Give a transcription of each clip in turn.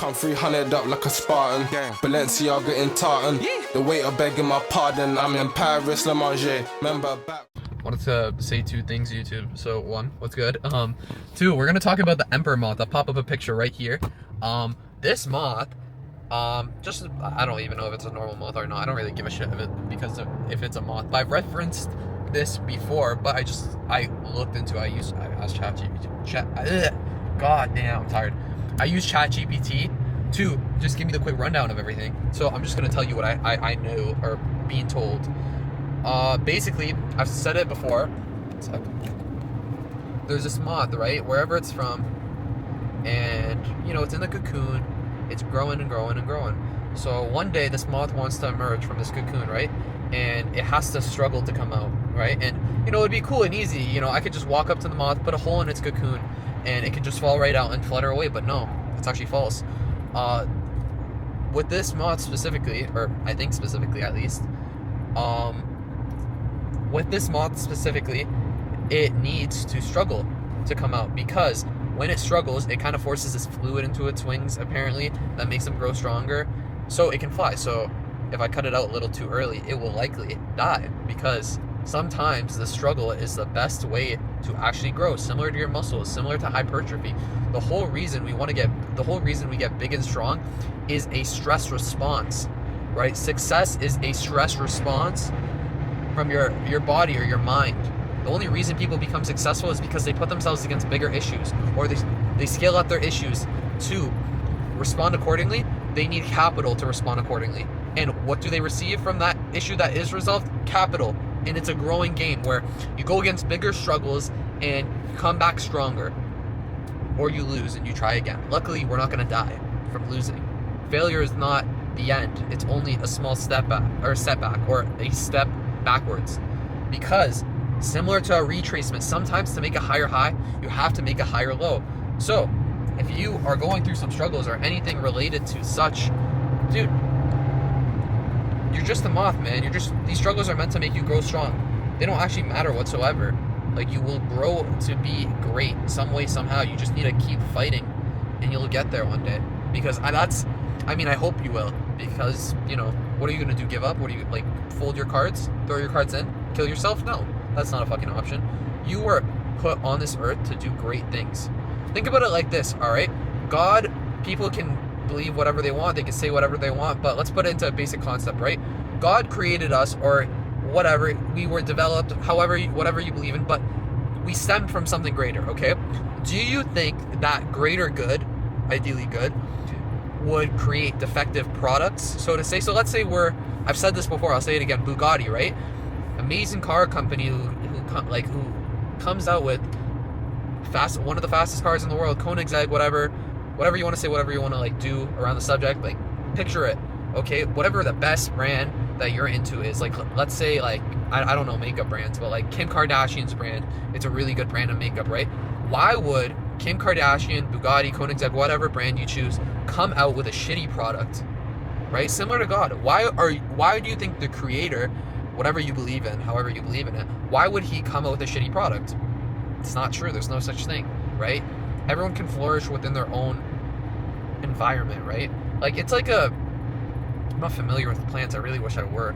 Come 300 up like a Spartan. Balenciaga in tartan. The waiter begging my pardon. I'm in Paris, Le Manger. Remember back. Wanted to say two things, YouTube. So one, what's good? Two, we're gonna talk about the emperor moth. I'll pop up a picture right here. This moth, just I don't even know if it's a normal moth or not. I don't really give a shit of it because of if it's a moth. But I've referenced this before, but I looked into it. I asked ChatGPT. God damn, I'm tired. I use ChatGPT to just give me the quick rundown of everything. So I'm just gonna tell you what I know or being told. Basically, I've said it before. There's this moth, right? Wherever it's from, and you know it's in the cocoon. It's growing and growing and growing. So one day this moth wants to emerge from this cocoon, right? And it has to struggle to come out, right? And you know it'd be cool and easy. You know I could just walk up to the moth, put a hole in its cocoon, and it could just fall right out and flutter away. But no, it's actually false. With this moth specifically, or I think specifically at least, with this moth specifically, it needs to struggle to come out because when it struggles, it kind of forces this fluid into its wings, apparently, that makes them grow stronger, so it can fly. So if I cut it out a little too early, it will likely die because sometimes the struggle is the best way to actually grow, similar to your muscles, similar to hypertrophy. The whole reason we get big and strong is a stress response, right? Success is a stress response from your body or your mind. The only reason people become successful is because they put themselves against bigger issues, or they scale up their issues to respond accordingly. They need capital to respond accordingly. And what do they receive from that issue that is resolved? Capital. And it's a growing game where you go against bigger struggles and you come back stronger, or you lose and you try again. Luckily, we're not going to die from losing. Failure is not the end. It's only a small step back, or setback, or a step backwards. Because similar to a retracement, sometimes to make a higher high, you have to make a higher low. So if you are going through some struggles or anything related to such, dude, you're just a moth, man. These struggles are meant to make you grow strong. They don't actually matter whatsoever. Like, you will grow to be great some way, somehow. You just need to keep fighting and you'll get there one day. Because I hope you will. Because, you know, what are you going to do? Give up? What do you, like, fold your cards? Throw your cards in? Kill yourself? No, that's not a fucking option. You were put on this earth to do great things. Think about it like this, all right? God, people can believe whatever they want, they can say whatever they want, but let's put it into a basic concept, right? God created us, or whatever, we were developed, whatever you believe in, but we stem from something greater, okay? Do you think that greater good, ideally good, would create defective products, so to say? So let's say I've said this before, I'll say it again, Bugatti, right? Amazing car company who comes out with one of the fastest cars in the world, Koenigsegg, whatever you want to say, whatever you want to like do around the subject, like picture it, okay? Whatever the best brand that you're into is, like, let's say, like, I don't know makeup brands, but like Kim Kardashian's brand, it's a really good brand of makeup, right? Why would Kim Kardashian, Bugatti, Koenigsegg, whatever brand you choose, come out with a shitty product, right? Similar to God. Why do you think the creator, whatever you believe in, however you believe in it, why would he come out with a shitty product? It's not true. There's no such thing, right? Everyone can flourish within their own environment, right? Like, it's like I'm not familiar with plants. I really wish I were.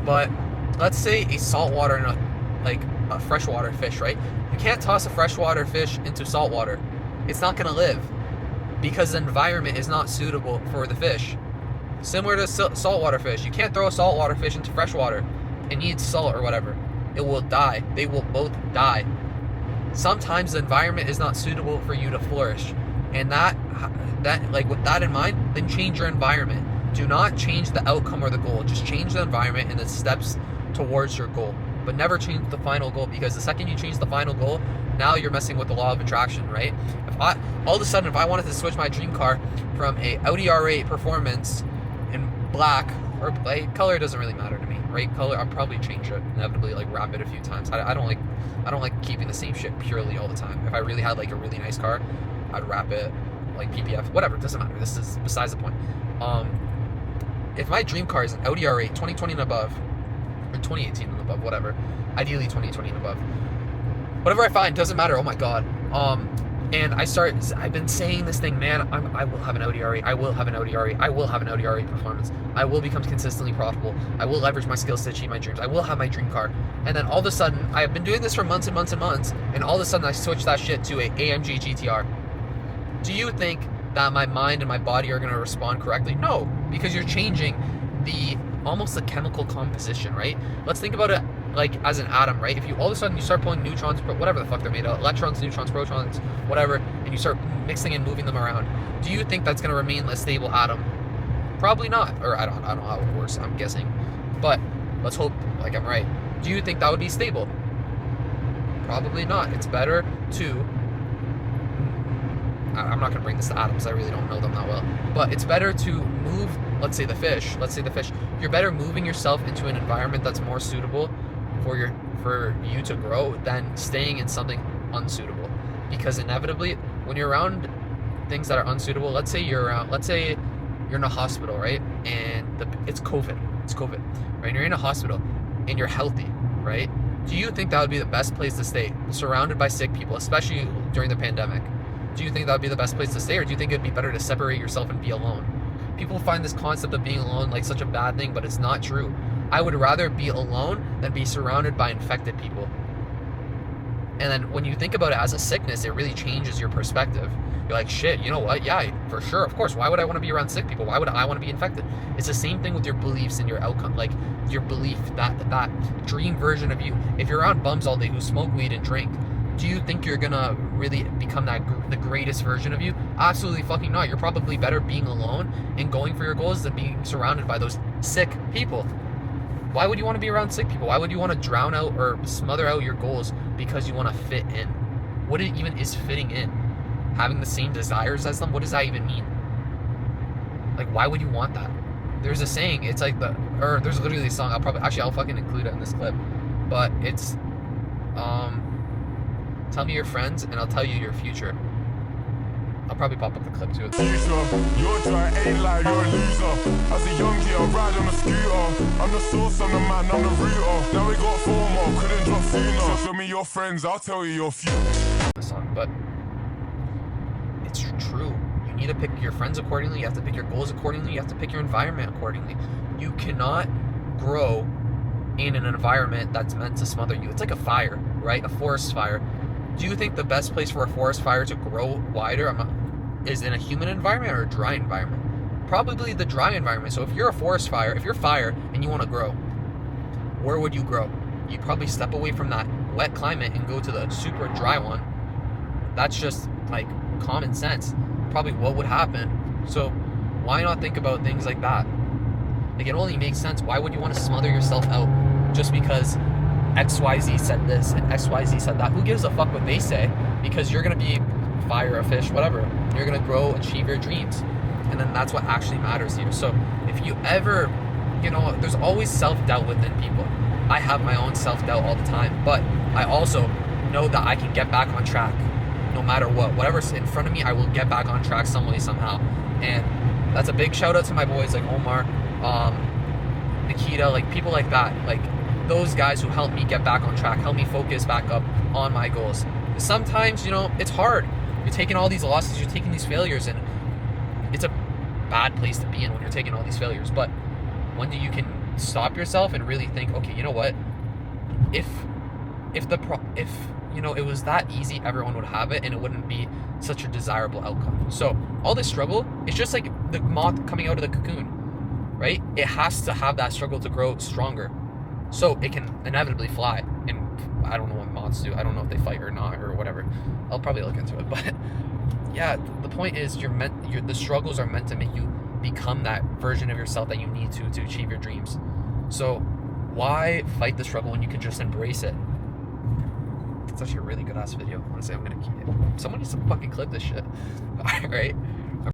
But let's say a saltwater and a freshwater fish, right? You can't toss a freshwater fish into saltwater. It's not going to live because the environment is not suitable for the fish. Similar to saltwater fish. You can't throw a saltwater fish into freshwater. It needs salt or whatever. It will die. They will both die. Sometimes the environment is not suitable for you to flourish. And that like, with that in mind, then change your environment. Do not change the outcome or the goal. Just change the environment and the steps towards your goal. But never change the final goal, because the second you change the final goal, now you're messing with the law of attraction, right? All of a sudden, if I wanted to switch my dream car from a Audi R8 Performance in black, or like, color doesn't really matter to me, right? Color, I'll probably change it, inevitably, like wrap it a few times. I don't like keeping the same shit purely all the time. If I really had like a really nice car, I'd wrap it like PPF, whatever, it doesn't matter. This is besides the point. If my dream car is an Audi R8 2020 and above, or 2018 and above, whatever, ideally 2020 and above, whatever I find, doesn't matter. Oh my god. And I've been saying this thing, man, I will have an ODRE, I will have an ODRE, I will have an ODRE performance, I will become consistently profitable, I will leverage my skills to achieve my dreams, I will have my dream car. And then all of a sudden, I've been doing this for months and months and months, and all of a sudden I switch that shit to a AMG GTR. Do you think that my mind and my body are going to respond correctly? No, because you're changing almost the chemical composition, right? Let's think about it like as an atom, right? If you all of a sudden you start pulling neutrons, whatever the fuck they're made of, electrons, neutrons, protons, whatever, and you start mixing and moving them around, do you think that's going to remain a stable atom? Probably not. Or I don't know how it works, I'm guessing. But let's hope like I'm right. Do you think that would be stable? Probably not. It's better to, I'm not going to bring this to atoms, I really don't know them that well, but it's better to move, let's say the fish, you're better moving yourself into an environment that's more suitable for you to grow than staying in something unsuitable. Because inevitably, when you're around things that are unsuitable, let's say you're in a hospital, right? And it's COVID, right? And you're in a hospital and you're healthy, right? Do you think that would be the best place to stay, surrounded by sick people, especially during the pandemic? Do you think that would be the best place to stay, or do you think it'd be better to separate yourself and be alone? People find this concept of being alone like such a bad thing, but it's not true. I would rather be alone than be surrounded by infected people. And then when you think about it as a sickness, it really changes your perspective. You're like, shit, you know what? Yeah, for sure, of course. Why would I want to be around sick people? Why would I want to be infected? It's the same thing with your beliefs and your outcome, like your belief, that dream version of you. If you're around bums all day who smoke weed and drink, do you think you're gonna really become the greatest version of you? Absolutely fucking not. You're probably better being alone and going for your goals than being surrounded by those sick people. Why would you want to be around sick people? Why would you want to drown out or smother out your goals because you want to fit in? What even is fitting in? Having the same desires as them? What does that even mean? Like, why would you want that? There's a saying, it's like there's literally a song, I'll fucking include it in this clip, but it's, tell me your friends and I'll tell you your future. I'll probably pop up the clip too. Your joy ain't like you're a loser. As a young kid, I ride on a scooter. I'm the source, I'm the man, I'm the rooter. Now we got 4 more, couldn't drop sooner. So show me your friends, I'll tell you your future. The song, but it's true. You need to pick your friends accordingly. You have to pick your goals accordingly. You have to pick your environment accordingly. You cannot grow in an environment that's meant to smother you. It's like a fire, right? A forest fire. Do you think the best place for a forest fire to grow wider is in a humid environment or a dry environment? Probably the dry environment. So if you're a forest fire, if you're fire and you want to grow, where would you grow? You'd probably step away from that wet climate and go to the super dry one. That's just like common sense. Probably what would happen. So why not think about things like that? Like, it only makes sense. Why would you want to smother yourself out just because XYZ said this and XYZ said that? Who gives a fuck what they say? Because you're going to be fire, a fish, whatever. You're going to grow, achieve your dreams. And then that's what actually matters to you. So if you ever, there's always self-doubt within people. I have my own self-doubt all the time, but I also know that I can get back on track no matter what. Whatever's in front of me, I will get back on track some way, somehow. And that's a big shout out to my boys like Omar, Nikita, like people like that. Like, those guys who help me get back on track, help me focus back up on my goals. Sometimes, it's hard. You're taking all these losses, you're taking these failures, and it's a bad place to be in when you're taking all these failures. But when you can stop yourself and really think, okay, you know what? If it was that easy, everyone would have it, and it wouldn't be such a desirable outcome. So all this struggle, it's just like the moth coming out of the cocoon, right? It has to have that struggle to grow stronger, so it can inevitably fly. And I don't know what moths do. I don't know if they fight or not or whatever. I'll probably look into it. But yeah, the point is, the struggles are meant to make you become that version of yourself that you need to achieve your dreams. So why fight the struggle when you can just embrace it? It's actually a really good ass video. Honestly, I'm gonna keep it. Someone needs to fucking clip this shit. All right.